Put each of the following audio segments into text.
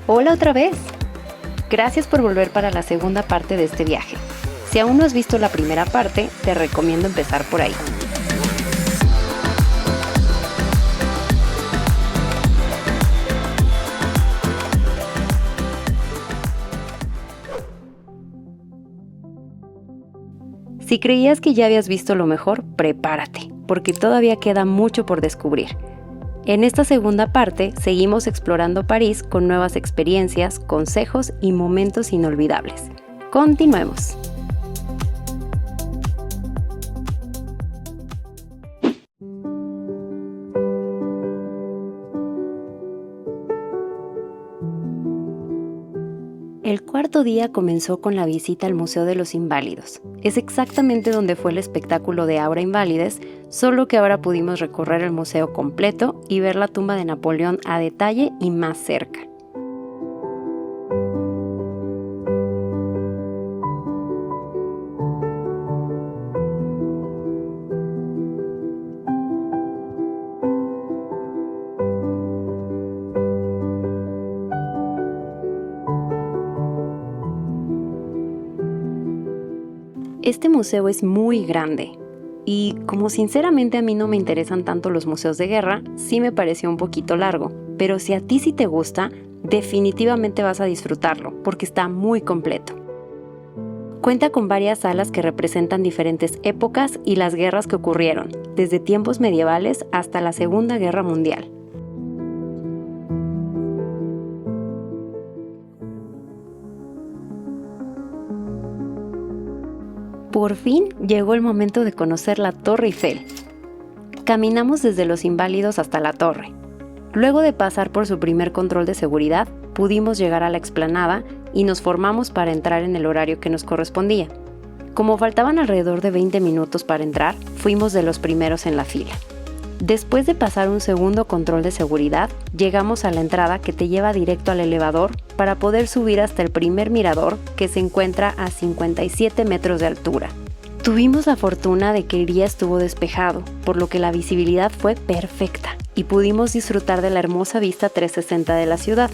Hola otra vez. Gracias por volver para la segunda parte de este viaje. Si aún no has visto la primera parte, te recomiendo empezar por ahí. Si creías que ya habías visto lo mejor, prepárate, porque todavía queda mucho por descubrir. En esta segunda parte, seguimos explorando París con nuevas experiencias, consejos y momentos inolvidables. Continuemos. El cuarto día comenzó con la visita al Museo de los Inválidos. Es exactamente donde fue el espectáculo de Aura Inválides, solo que ahora pudimos recorrer el museo completo y ver la tumba de Napoleón a detalle y más cerca. Este museo es muy grande y como sinceramente a mí no me interesan tanto los museos de guerra, sí me pareció un poquito largo, pero si a ti sí te gusta, definitivamente vas a disfrutarlo porque está muy completo. Cuenta con varias salas que representan diferentes épocas y las guerras que ocurrieron, desde tiempos medievales hasta la Segunda Guerra Mundial. Por fin llegó el momento de conocer la Torre Eiffel. Caminamos desde los Inválidos hasta la torre. Luego de pasar por su primer control de seguridad, pudimos llegar a la explanada y nos formamos para entrar en el horario que nos correspondía. Como faltaban alrededor de 20 minutos para entrar, fuimos de los primeros en la fila. Después de pasar un segundo control de seguridad, llegamos a la entrada que te lleva directo al elevador para poder subir hasta el primer mirador que se encuentra a 57 metros de altura. Tuvimos la fortuna de que el día estuvo despejado, por lo que la visibilidad fue perfecta y pudimos disfrutar de la hermosa vista 360 de la ciudad.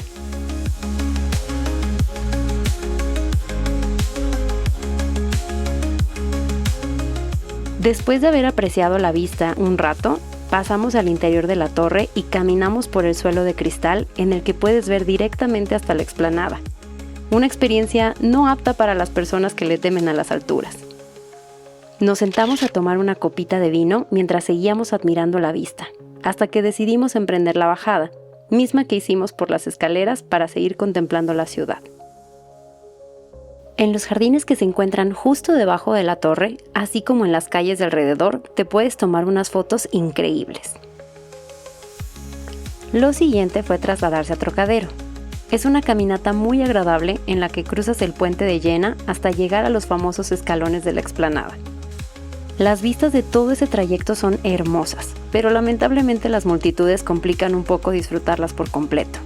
Después de haber apreciado la vista un rato, pasamos al interior de la torre y caminamos por el suelo de cristal en el que puedes ver directamente hasta la explanada. Una experiencia no apta para las personas que le temen a las alturas. Nos sentamos a tomar una copita de vino mientras seguíamos admirando la vista, hasta que decidimos emprender la bajada, misma que hicimos por las escaleras para seguir contemplando la ciudad. En los jardines que se encuentran justo debajo de la torre, así como en las calles de alrededor, te puedes tomar unas fotos increíbles. Lo siguiente fue trasladarse a Trocadero. Es una caminata muy agradable en la que cruzas el puente de Jena hasta llegar a los famosos escalones de la explanada. Las vistas de todo ese trayecto son hermosas, pero lamentablemente las multitudes complican un poco disfrutarlas por completo.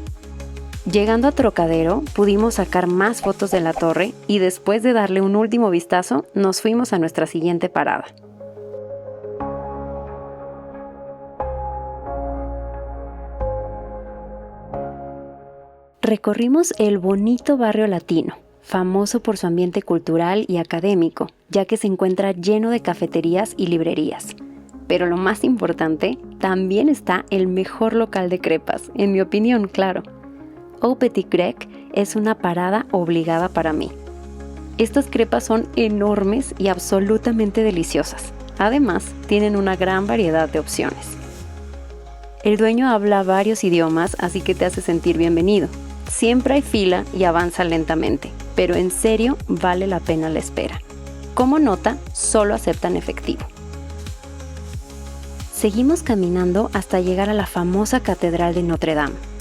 Llegando a Trocadero, pudimos sacar más fotos de la torre y después de darle un último vistazo, nos fuimos a nuestra siguiente parada. Recorrimos el bonito barrio latino, famoso por su ambiente cultural y académico, ya que se encuentra lleno de cafeterías y librerías. Pero lo más importante, también está el mejor local de crepas, en mi opinión, claro. Au Petit Grec es una parada obligada para mí. Estas crepas son enormes y absolutamente deliciosas. Además, tienen una gran variedad de opciones. El dueño habla varios idiomas, así que te hace sentir bienvenido. Siempre hay fila y avanza lentamente, pero en serio vale la pena la espera. Como nota, solo aceptan efectivo. Seguimos caminando hasta llegar a la famosa Catedral de Notre Dame.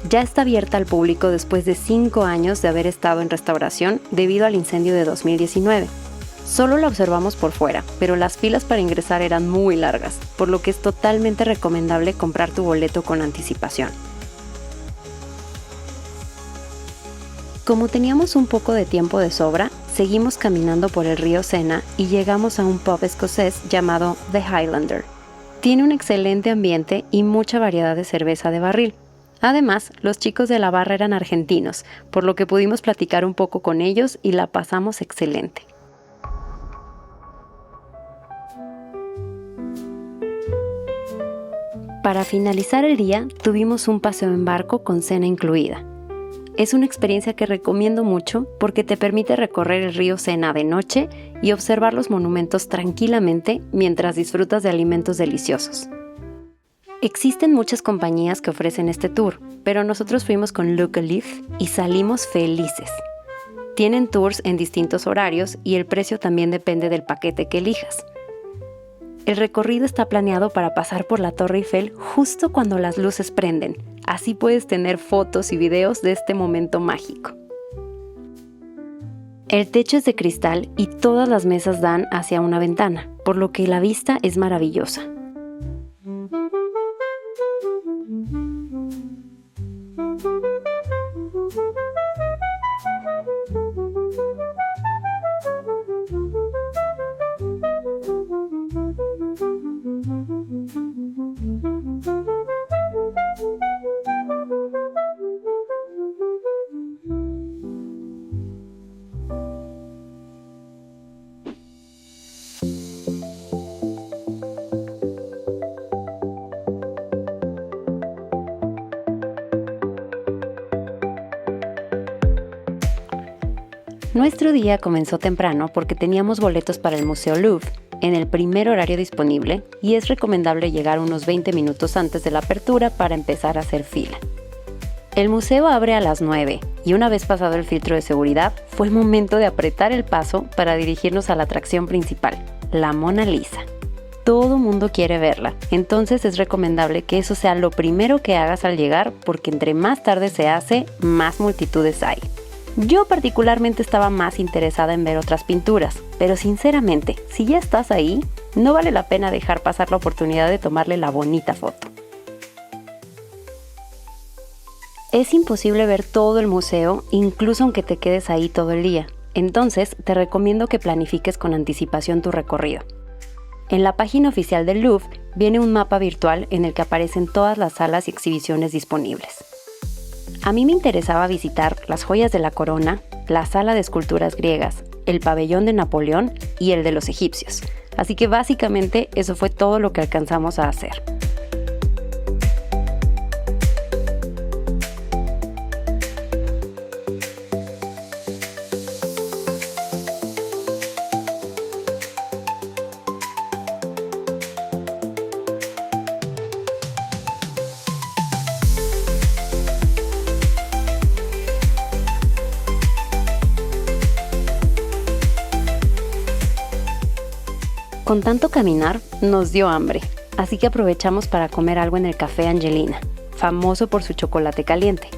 Ya está abierta al público después de 5 años de haber estado en restauración debido al incendio de 2019. Solo la observamos por fuera, pero las filas para ingresar eran muy largas, por lo que es totalmente recomendable comprar tu boleto con anticipación. Como teníamos un poco de tiempo de sobra, seguimos caminando por el río Sena y llegamos a un pub escocés llamado The Highlander. Tiene un excelente ambiente y mucha variedad de cerveza de barril. Además, los chicos de la barra eran argentinos, por lo que pudimos platicar un poco con ellos y la pasamos excelente. Para finalizar el día, tuvimos un paseo en barco con cena incluida. Es una experiencia que recomiendo mucho porque te permite recorrer el río Sena de noche y observar los monumentos tranquilamente mientras disfrutas de alimentos deliciosos. Existen muchas compañías que ofrecen este tour, pero nosotros fuimos con Look Alive y salimos felices. Tienen tours en distintos horarios y el precio también depende del paquete que elijas. El recorrido está planeado para pasar por la Torre Eiffel justo cuando las luces prenden. Así puedes tener fotos y videos de este momento mágico. El techo es de cristal y todas las mesas dan hacia una ventana, por lo que la vista es maravillosa. Nuestro día comenzó temprano porque teníamos boletos para el Museo Louvre en el primer horario disponible y es recomendable llegar unos 20 minutos antes de la apertura para empezar a hacer fila. El museo abre a las 9 y una vez pasado el filtro de seguridad, fue el momento de apretar el paso para dirigirnos a la atracción principal, la Mona Lisa. Todo mundo quiere verla, entonces es recomendable que eso sea lo primero que hagas al llegar porque entre más tarde se hace, más multitudes hay. Yo particularmente estaba más interesada en ver otras pinturas, pero sinceramente, si ya estás ahí, no vale la pena dejar pasar la oportunidad de tomarle la bonita foto. Es imposible ver todo el museo, incluso aunque te quedes ahí todo el día, entonces te recomiendo que planifiques con anticipación tu recorrido. En la página oficial del Louvre viene un mapa virtual en el que aparecen todas las salas y exhibiciones disponibles. A mí me interesaba visitar las joyas de la corona, la sala de esculturas griegas, el pabellón de Napoleón y el de los egipcios. Así que básicamente eso fue todo lo que alcanzamos a hacer. Con tanto caminar, nos dio hambre, así que aprovechamos para comer algo en el Café Angelina, famoso por su chocolate caliente.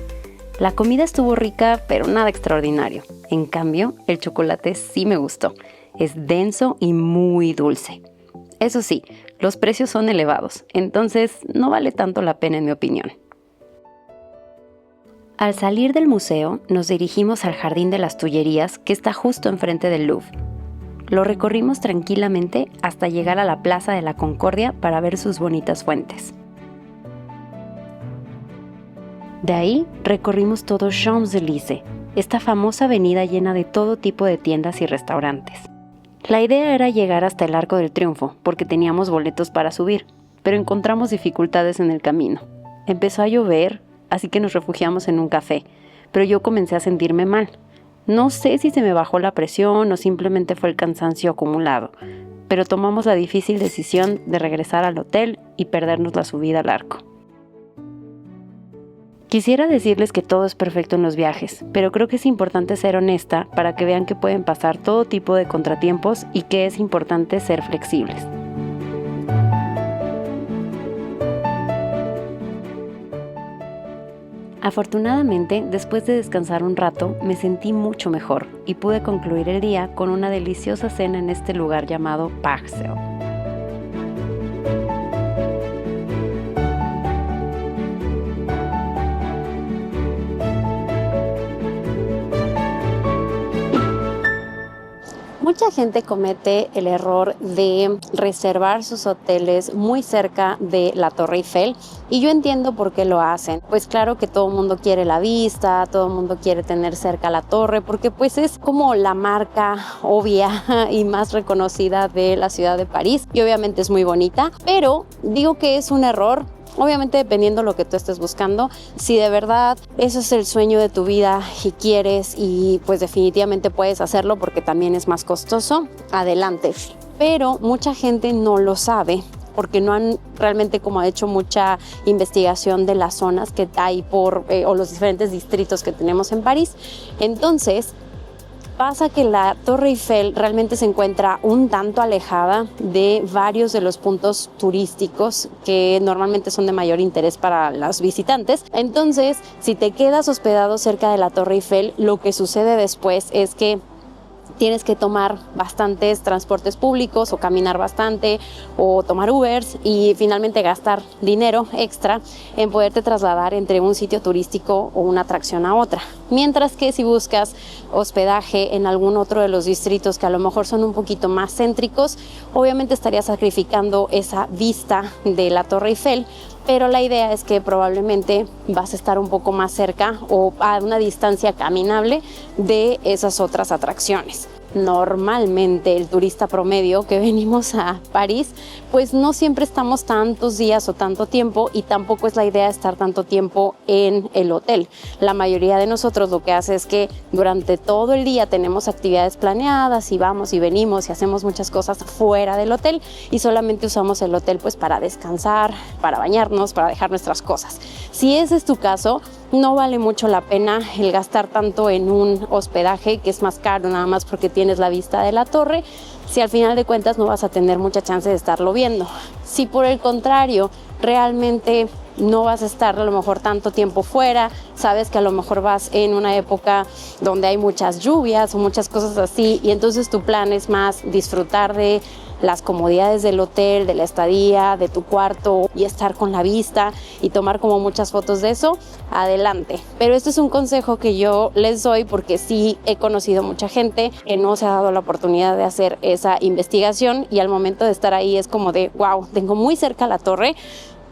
La comida estuvo rica, pero nada extraordinario. En cambio, el chocolate sí me gustó. Es denso y muy dulce. Eso sí, los precios son elevados, entonces no vale tanto la pena en mi opinión. Al salir del museo, nos dirigimos al Jardín de las Tullerías, que está justo enfrente del Louvre. Lo recorrimos tranquilamente hasta llegar a la Plaza de la Concordia para ver sus bonitas fuentes. De ahí recorrimos todo Champs-Élysées, esta famosa avenida llena de todo tipo de tiendas y restaurantes. La idea era llegar hasta el Arco del Triunfo, porque teníamos boletos para subir, pero encontramos dificultades en el camino. Empezó a llover, así que nos refugiamos en un café, pero yo comencé a sentirme mal. No sé si se me bajó la presión o simplemente fue el cansancio acumulado, pero tomamos la difícil decisión de regresar al hotel y perdernos la subida al arco. Quisiera decirles que todo es perfecto en los viajes, pero creo que es importante ser honesta para que vean que pueden pasar todo tipo de contratiempos y que es importante ser flexibles. Afortunadamente, después de descansar un rato, me sentí mucho mejor y pude concluir el día con una deliciosa cena en este lugar llamado Parcel. Mucha gente comete el error de reservar sus hoteles muy cerca de la Torre Eiffel y yo entiendo por qué lo hacen. Pues claro que todo el mundo quiere la vista, todo el mundo quiere tener cerca la torre porque pues es como la marca obvia y más reconocida de la ciudad de París y obviamente es muy bonita, pero digo que es un error. Obviamente dependiendo de lo que tú estés buscando, si de verdad eso es el sueño de tu vida y quieres y pues definitivamente puedes hacerlo porque también es más costoso, adelante. Pero mucha gente no lo sabe porque no han realmente como hecho mucha investigación de las zonas que hay o los diferentes distritos que tenemos en París. Entonces, pasa que la Torre Eiffel realmente se encuentra un tanto alejada de varios de los puntos turísticos que normalmente son de mayor interés para los visitantes. Entonces, si te quedas hospedado cerca de la Torre Eiffel, lo que sucede después es que tienes que tomar bastantes transportes públicos o caminar bastante o tomar Ubers y finalmente gastar dinero extra en poderte trasladar entre un sitio turístico o una atracción a otra. Mientras que si buscas hospedaje en algún otro de los distritos que a lo mejor son un poquito más céntricos, obviamente estarías sacrificando esa vista de la Torre Eiffel, pero la idea es que probablemente vas a estar un poco más cerca o a una distancia caminable de esas otras atracciones. Normalmente el turista promedio que venimos a París, pues no siempre estamos tantos días o tanto tiempo y tampoco es la idea estar tanto tiempo en el hotel. La mayoría de nosotros lo que hace es que durante todo el día tenemos actividades planeadas y vamos y venimos y hacemos muchas cosas fuera del hotel y solamente usamos el hotel pues para descansar, para bañarnos, para dejar nuestras cosas. Si ese es tu caso, no vale mucho la pena el gastar tanto en un hospedaje que es más caro nada más porque tienes la vista de la torre, si al final de cuentas no vas a tener mucha chance de estarlo viendo. Si por el contrario realmente no vas a estar a lo mejor tanto tiempo fuera, sabes que a lo mejor vas en una época donde hay muchas lluvias o muchas cosas así y entonces tu plan es más disfrutar de las comodidades del hotel, de la estadía, de tu cuarto y estar con la vista y tomar como muchas fotos de eso, adelante. Pero este es un consejo que yo les doy porque sí he conocido mucha gente que no se ha dado la oportunidad de hacer esa investigación y al momento de estar ahí es como de wow, tengo muy cerca la torre,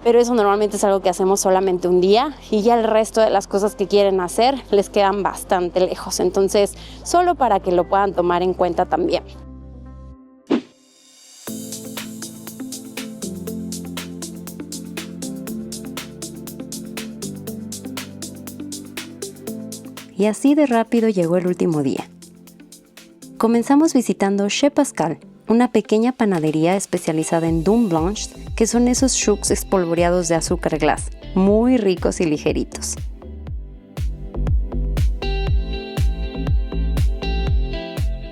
pero eso normalmente es algo que hacemos solamente un día y ya el resto de las cosas que quieren hacer les quedan bastante lejos. Entonces, solo para que lo puedan tomar en cuenta también. Y así de rápido llegó el último día. Comenzamos visitando Chez Pascal, una pequeña panadería especializada en dents blanches, que son esos choux espolvoreados de azúcar glass, muy ricos y ligeritos.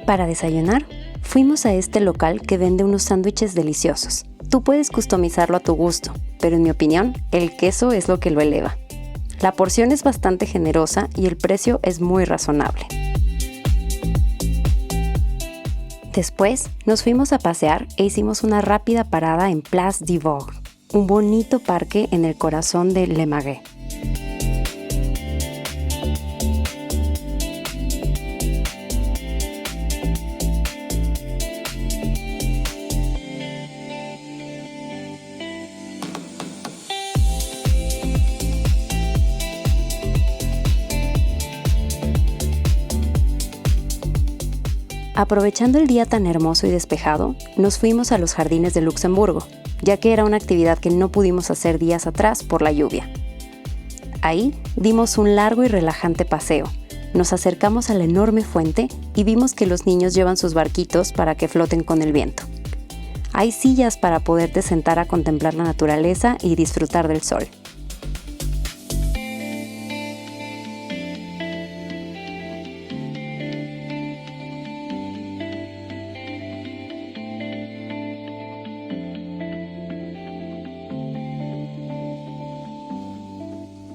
Para desayunar, fuimos a este local que vende unos sándwiches deliciosos. Tú puedes customizarlo a tu gusto, pero en mi opinión, el queso es lo que lo eleva. La porción es bastante generosa y el precio es muy razonable. Después nos fuimos a pasear e hicimos una rápida parada en Place du Vogue, un bonito parque en el corazón de Le Marais. Aprovechando el día tan hermoso y despejado, nos fuimos a los jardines de Luxemburgo, ya que era una actividad que no pudimos hacer días atrás por la lluvia. Ahí dimos un largo y relajante paseo, nos acercamos a la enorme fuente y vimos que los niños llevan sus barquitos para que floten con el viento. Hay sillas para poderte sentar a contemplar la naturaleza y disfrutar del sol.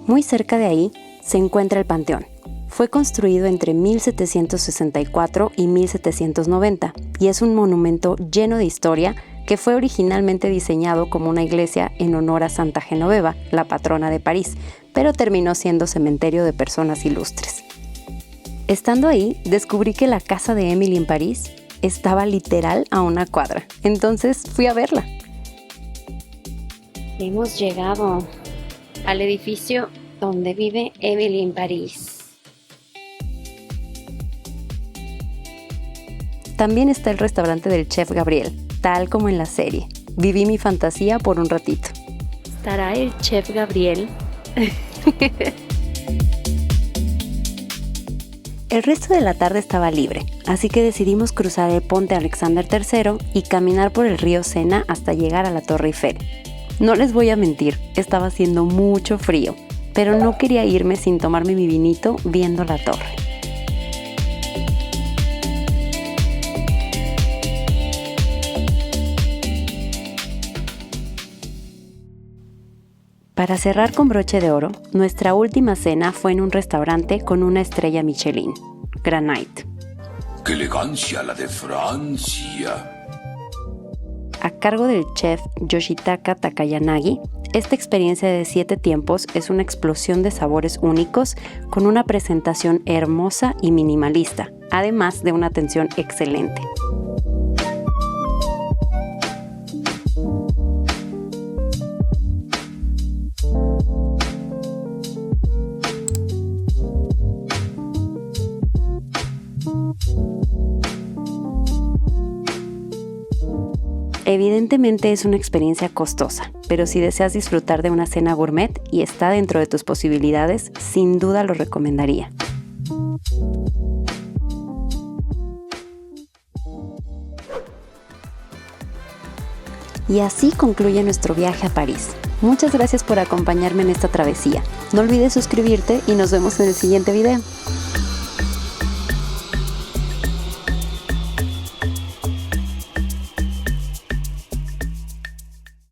Muy cerca de ahí se encuentra el Panteón. Fue construido entre 1764 y 1790 y es un monumento lleno de historia que fue originalmente diseñado como una iglesia en honor a Santa Genoveva, la patrona de París, pero terminó siendo cementerio de personas ilustres. Estando ahí, descubrí que la casa de Emily en París estaba literal a una cuadra. Entonces fui a verla. Hemos llegado al edificio donde vive Emily en París. También está el restaurante del chef Gabriel, tal como en la serie. Viví mi fantasía por un ratito. ¿Estará el chef Gabriel? El resto de la tarde estaba libre, así que decidimos cruzar el puente Alexander III y caminar por el río Sena hasta llegar a la Torre Eiffel. No les voy a mentir, estaba haciendo mucho frío, pero no quería irme sin tomarme mi vinito viendo la torre. Para cerrar con broche de oro, nuestra última cena fue en un restaurante con una estrella Michelin, Granite. ¡Qué elegancia la de Francia! A cargo del chef Yoshitaka Takayanagi, esta experiencia de 7 tiempos es una explosión de sabores únicos con una presentación hermosa y minimalista, además de una atención excelente. Evidentemente es una experiencia costosa, pero si deseas disfrutar de una cena gourmet y está dentro de tus posibilidades, sin duda lo recomendaría. Y así concluye nuestro viaje a París. Muchas gracias por acompañarme en esta travesía. No olvides suscribirte y nos vemos en el siguiente video.